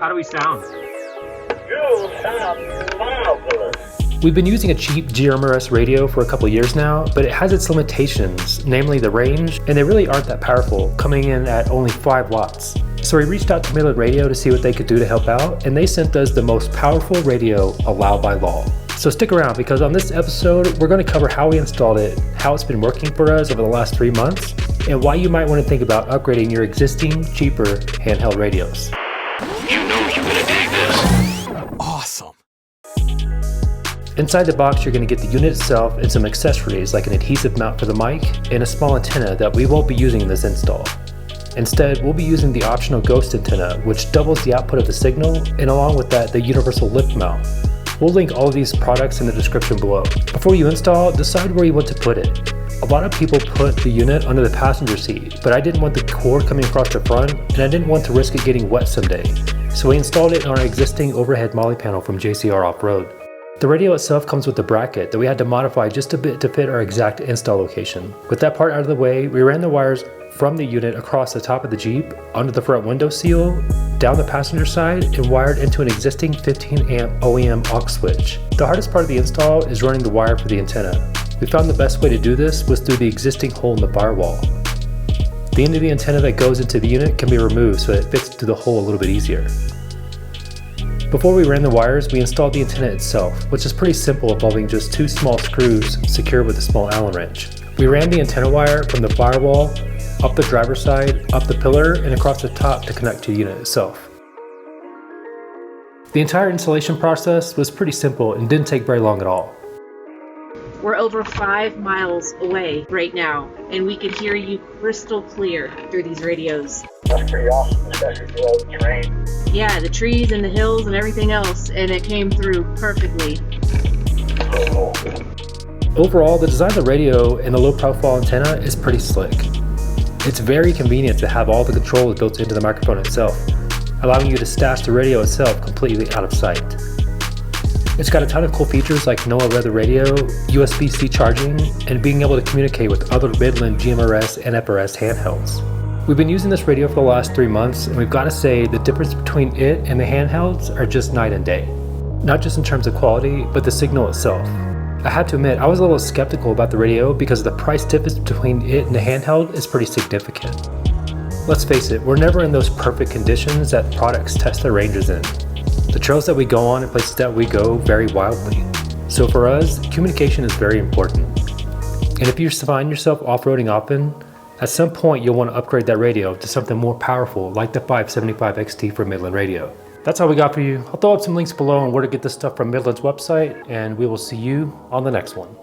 How do we sound? You sound marvelous. We've been using a cheap GMRS radio for a couple years now, but it has its limitations, namely the range, and they really aren't that powerful, coming in at only 5 watts. So we reached out to Midland Radio to see what they could do to help out, and they sent us the most powerful radio allowed by law. So stick around, because on this episode, we're going to cover how we installed it, how it's been working for us over the last 3 months, and why you might want to think about upgrading your existing, cheaper handheld radios. You know you're gonna dig this. Awesome. Inside the box, you're going to get the unit itself and some accessories like an adhesive mount for the mic and a small antenna that we won't be using in this install. Instead, we'll be using the optional ghost antenna, which doubles the output of the signal, and along with that, the universal lip mount. We'll link all of these products in the description below. Before you install, decide where you want to put it. A lot of people put the unit under the passenger seat, but I didn't want the cord coming across the front, and I didn't want to risk it getting wet someday. So we installed it on our existing overhead Molly panel from JCR Off-Road. The radio itself comes with a bracket that we had to modify just a bit to fit our exact install location. With that part out of the way, we ran the wires from the unit across the top of the Jeep, onto the front window seal, down the passenger side, and wired into an existing 15 amp OEM aux switch. The hardest part of the install is running the wire for the antenna. We found the best way to do this was through the existing hole in the firewall. The end of the antenna that goes into the unit can be removed so that it fits through the hole a little bit easier. Before we ran the wires, we installed the antenna itself, which is pretty simple, involving just 2 small screws secured with a small Allen wrench. We ran the antenna wire from the firewall, up the driver's side, up the pillar, and across the top to connect to the unit itself. The entire installation process was pretty simple and didn't take very long at all. We're over 5 miles away right now, and we could hear you crystal clear through these radios. That's pretty awesome, especially for all the terrain. Yeah, the trees and the hills and everything else, and it came through perfectly. Overall, the design of the radio and the low profile antenna is pretty slick. It's very convenient to have all the controls built into the microphone itself, allowing you to stash the radio itself completely out of sight. It's got a ton of cool features like NOAA weather radio, USB-C charging, and being able to communicate with other Midland GMRS and FRS handhelds. We've been using this radio for the last 3 months, and we've got to say the difference between it and the handhelds are just night and day. Not just in terms of quality, but the signal itself. I have to admit, I was a little skeptical about the radio because the price difference between it and the handheld is pretty significant. Let's face it, we're never in those perfect conditions that products test their ranges in. The trails that we go on and places that we go vary wildly. So for us, communication is very important. And if you find yourself off-roading often, at some point you'll want to upgrade that radio to something more powerful like the 575 XT from Midland Radio. That's all we got for you. I'll throw up some links below on where to get this stuff from Midland's website, and we will see you on the next one.